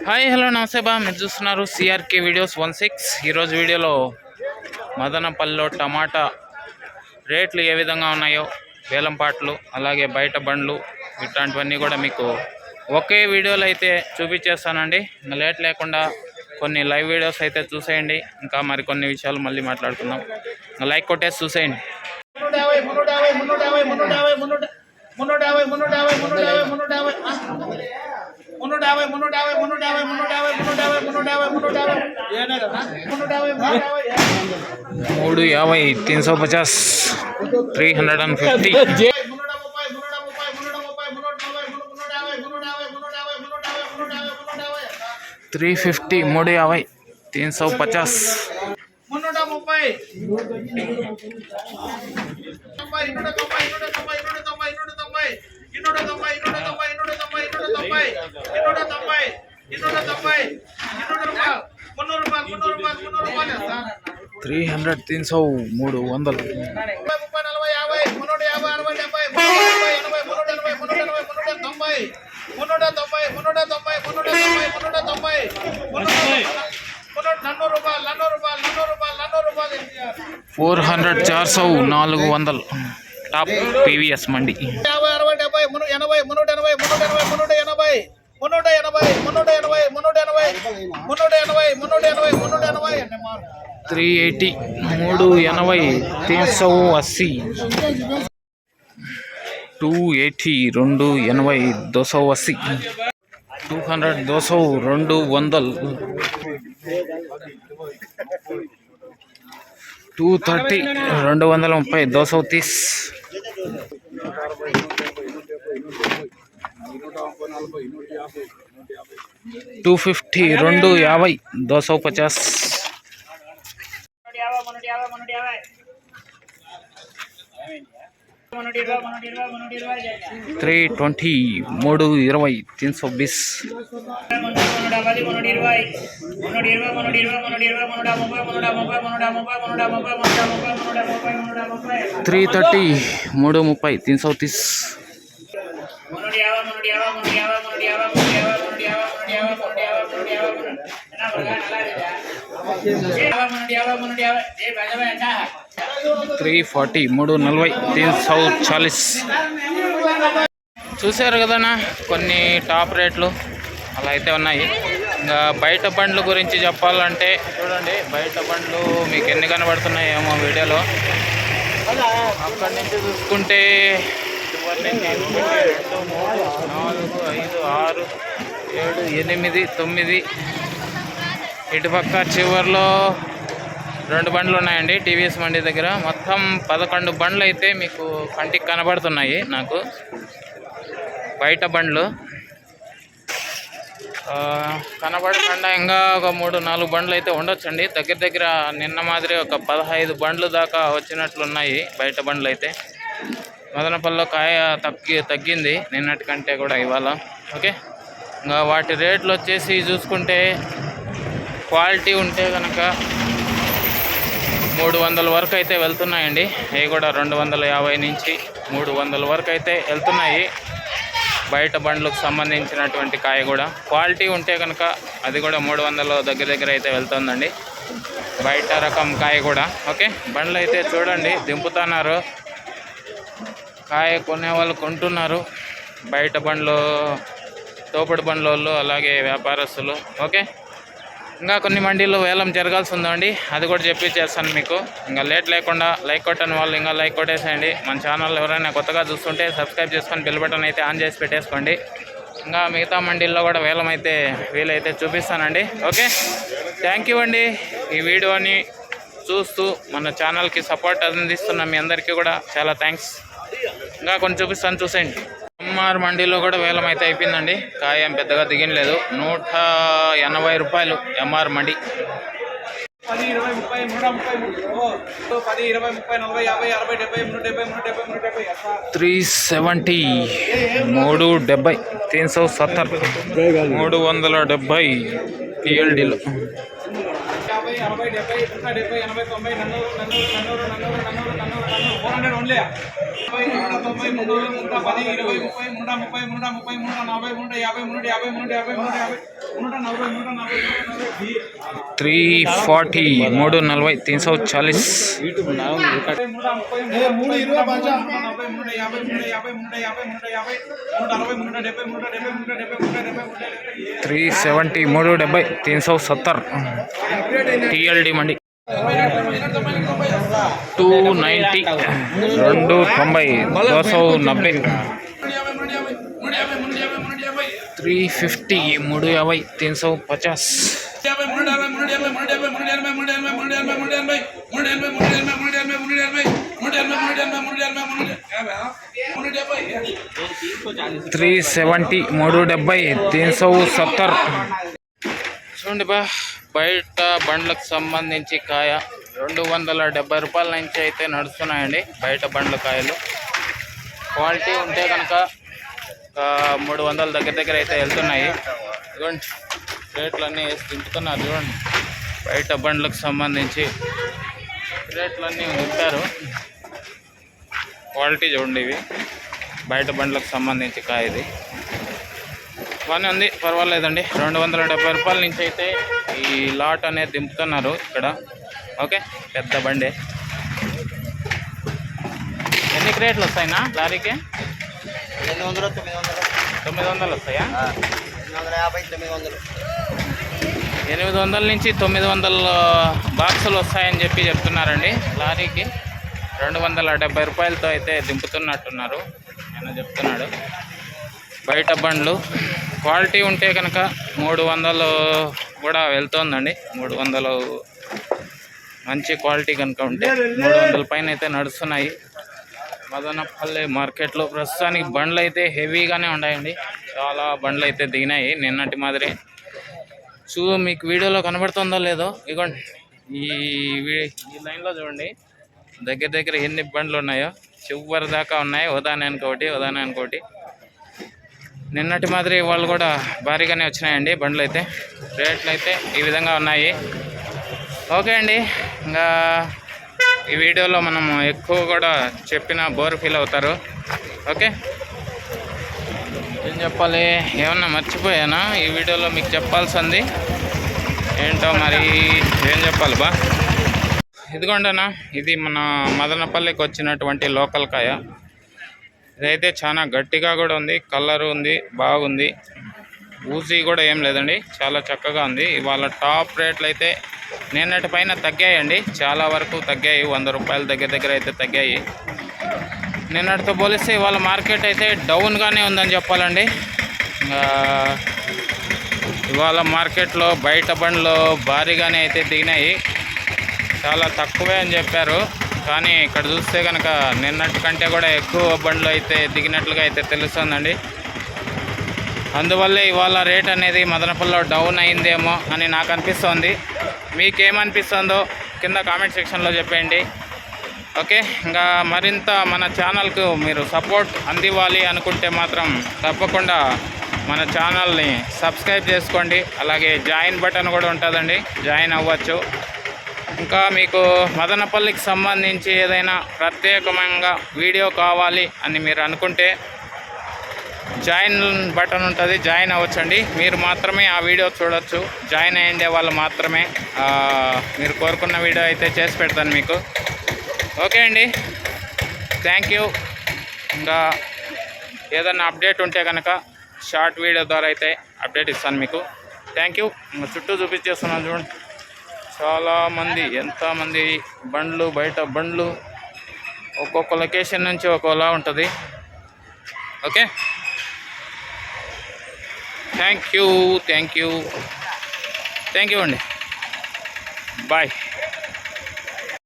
Hi hello నమస్తే బా, మీరు చూస్తున్నారు సిఆర్కే వీడియోస్ 16. ఈరోజు వీడియోలో మదనపల్లిలో టమాటా రేట్లు ఏ విధంగా ఉన్నాయో, వేలం పాటలు, అలాగే బయట బండ్లు, ఇట్లాంటివన్నీ కూడా మీకు ఒకే వీడియోలో అయితే చూపించేస్తానండి. ఇంకా లేట్ లేకుండా కొన్ని లైవ్ వీడియోస్ అయితే చూసేయండి. ఇంకా మరికొన్ని విషయాలు మళ్ళీ మాట్లాడుకుందాం. ఇంకా లైక్ కొట్టేసి చూసేయండి. మూడు 50 350 350 350 మూడు 50 350 300 300 300 400 400 టాప్ పీవీఎస్ మండి. 380 380 380 280 280 280 200 200 230 230 230 250 250 250 320 320 320 330 330 330 340 340 340. చూశారు కదనా కొన్ని టాప్ రేట్లు అలా అయితే ఉన్నాయి. ఇంకా బయట బండ్ల గురించి చెప్పాలంటే చూడండి, బయట బండ్లు మీకు ఎన్ని కనబడుతున్నాయి ఏమో వీడియోలో. అక్కడి నుంచి చూసుకుంటే ఇటువరి నుంచి 1 2 3 4 5 6 7 8 9 ఇటుపక్క చివరిలో 2 బండ్లు ఉన్నాయండి టీవీఎస్ మండి దగ్గర. మొత్తం 11 బండ్లు అయితే మీకు కంటికి కనబడుతున్నాయి నాకు, బయట బండ్లు. కనబడకుండా ఇంకా ఒక 3-4 బండ్లు అయితే ఉండొచ్చండి. దగ్గర దగ్గర నిన్న మాదిరి ఒక 15 బండ్లు దాకా వచ్చినట్లున్నాయి బయట బండ్లు అయితే. మదనపల్లిలో కాయ తగ్గింది నిన్నటి కంటే కూడా ఇవాళ. ఓకే, ఇంకా వాటి రేట్లు వచ్చేసి చూసుకుంటే క్వాలిటీ ఉంటే కనుక 300 వరకు అయితే వెళ్తున్నాయండి. అవి కూడా 250 నుంచి 300 వరకు అయితే వెళ్తున్నాయి. బయట బండ్లకు సంబంధించినటువంటి కాయ కూడా క్వాలిటీ ఉంటే కనుక అది కూడా 300 దగ్గర దగ్గర అయితే వెళ్తుందండి, బయట రకం కాయ కూడా. ఓకే, బండ్లు అయితే చూడండి దింపుతున్నారు, కాయ కొనేవాళ్ళు కొంటున్నారు. బయట బండ్లు, తోపుడు బండ్ల వాళ్ళు, అలాగే వ్యాపారస్తులు. ఓకే, ఇంకా కొన్ని మండీల్లో వేలం జరగాల్సి ఉందండి, అది కూడా చేస్తాను మీకు. ఇంకా లేట్ లేకుండా లైక్ కొట్టని వాళ్ళు ఇంకా లైక్ కొట్టేసేయండి. మన ఛానల్ ఎవరైనా కొత్తగా చూస్తుంటే సబ్స్క్రైబ్ చేసుకొని బెల్ బటన్ అయితే ఆన్ చేసి పెట్టేసుకోండి. ఇంకా మిగతా మండీల్లో కూడా వేలం అయితే వీలైతే చూపిస్తానండి. ఓకే, థ్యాంక్ యూ అండి. ఈ వీడియోని చూస్తూ మన ఛానల్కి సపోర్ట్ అందిస్తున్న మీ అందరికీ కూడా చాలా థ్యాంక్స్. ఇంకా కొన్ని చూపిస్తాను చూసేయండి. ఎంఆర్ మండీలో కూడా వేలం అయితే అయిపోయిందండి. కాయ ఏం పెద్దగా దిగలేదు. 180 రూపాయలు ఎంఆర్ మండి. 10 20 30 130 10 20 30 40 50 60 70 170 370 370 370 370 PLDలో 50 60 70 70 80 90 400 ఓన్లీ 90 90 310 20 30 30 30 30 40 50 50 50 50 50 50 140 340 340 340 370 370 370 TLD मंडी 290 290 290 350 350 350 370 370 370 చూడండి బయట బండ్లకు సంబంధించి కాయ 270 రూపాయల నుంచి అయితే నడుస్తున్నాయండి బయట బండ్ల కాయలు. క్వాలిటీ ఉంటే కనుక 300 దగ్గర అయితే వెళ్తున్నాయి. ఇదిగోండి రేట్లన్నీ వేసి దింపుతున్నారు చూడండి. బయట బండ్లకు సంబంధించి రేట్లన్నీ నింపారు. క్వాలిటీ చూడండి, ఇవి బయట బండ్లకు సంబంధించి కాయ ఇది బాగానే ఉంది, పర్వాలేదండి. 270 రూపాయల నుంచి అయితే ఈ లాట్ అనేది దింపుతున్నారు ఇక్కడ. ఓకే, పెద్ద బండి. ఎన్ని క్రేట్లు వస్తాయినా లారీకి? 900 వస్తాయా? 800 నుంచి 900 బాక్సులు వస్తాయని చెప్తున్నారండి లారీకి. 270 రూపాయలతో అయితే దింపుతున్నట్టున్నారు ఆయన చెప్తున్నాడు. బయట బండ్లు క్వాలిటీ ఉంటే కనుక 300 కూడా వెళ్తుందండి. 300 మంచి క్వాలిటీ కనుక ఉంటే 300 పైన అయితే నడుస్తున్నాయి మదనపల్లి మార్కెట్లో. ప్రస్తుతానికి బండ్లు అయితే హెవీగానే ఉన్నాయండి, చాలా బండ్లు అయితే దిగినాయి నిన్నటి మాదిరి. మీకు వీడియోలో కనబడుతుందో లేదో, ఇగోండి ఈ లైన్లో చూడండి దగ్గర ఎన్ని బండ్లు ఉన్నాయో. చివరి దాకా ఉన్నాయి, ఉదాహరణకోటి. నిన్నటి మాదిరి వాళ్ళు కూడా భారీగానే వచ్చినాయండి బండ్లు అయితే. రేట్లు అయితే ఈ విధంగా ఉన్నాయి. ఓకే అండి, ఇంకా ఈ వీడియోలో మనము ఎక్కువ కూడా చెప్పిన బోర్ ఫీల్ అవుతారు. ఓకే, ఏం చెప్పాలి, ఏమన్నా మర్చిపోయానా ఈ వీడియోలో మీకు చెప్పాల్సింది ఏంటో మరి ఏం చెప్పాలి ఇదిగోండనా, ఇది మన మదనపల్లికి వచ్చినటువంటి లోకల్ కాయ. ఇదైతే చాలా గట్టిగా కూడా ఉంది, కలర్ ఉంది, బాగుంది. ఊజీ కూడా ఏం లేదండి, చాలా చక్కగా ఉంది. ఇవాళ టాప్ రేట్లు అయితే నిన్నటి పైన తగ్గాయండి, చాలా వరకు తగ్గాయి. 100 రూపాయల దగ్గర అయితే తగ్గాయి. నిన్నటితో పోలిస్తే ఇవాళ మార్కెట్ అయితే డౌన్గానే ఉందని చెప్పాలండి. ఇవాళ మార్కెట్లో బయట బండ్లు భారీగానే అయితే దిగినాయి, చాలా తక్కువే అని చెప్పారు. కానీ ఇక్కడ చూస్తే కనుక నిన్నటి కంటే కూడా ఎక్కువ బండ్లు అయితే దిగినట్లుగా అయితే తెలుస్తుందండి. అందువల్లే ఇవాళ రేట్ అనేది మదనపల్లిలో డౌన్ అయిందేమో అని నాకు అనిపిస్తుంది. మీకేమనిపిస్తుందో కింద కామెంట్ సెక్షన్లో చెప్పండి. ఓకే, ఇంకా మరింత మన ఛానల్కు మీరు సపోర్ట్ అందివ్వాలి అనుకుంటే మాత్రం తప్పకుండా మన ఛానల్ని సబ్స్క్రైబ్ చేసుకోండి. అలాగే జాయిన్ బటన్ కూడా ఉంటుందండి, జాయిన్ అవ్వచ్చు. ఇంకా మీకు మదనపల్లికి సంబంధించి ఏదైనా ప్రత్యేకంగా వీడియో కావాలి అని మీరు అనుకుంటే జాయిన్ బటన్ ఉంటుంది, జాయిన్ అవ్వచ్చండి. మీరు మాత్రమే ఆ వీడియో చూడొచ్చు, జాయిన్ అయ్యే వాళ్ళు మాత్రమే. మీరు కోరుకున్న వీడియో అయితే చేసి పెడతాను మీకు. ఓకే అండి, థ్యాంక్ యూ. ఇంకా ఏదైనా అప్డేట్ ఉంటే కనుక షార్ట్ వీడియో ద్వారా అయితే అప్డేట్ ఇస్తాను మీకు. Thank you. చుట్టూ చూపించేస్తున్నాను చూడండి, చాలామంది, ఎంతమంది బండ్లు, బయట బండ్లు. ఒక్కొక్క లొకేషన్ నుంచి ఒక్కోలా ఉంటుంది. ఓకే, థ్యాంక్ యూ అండి, బాయ్.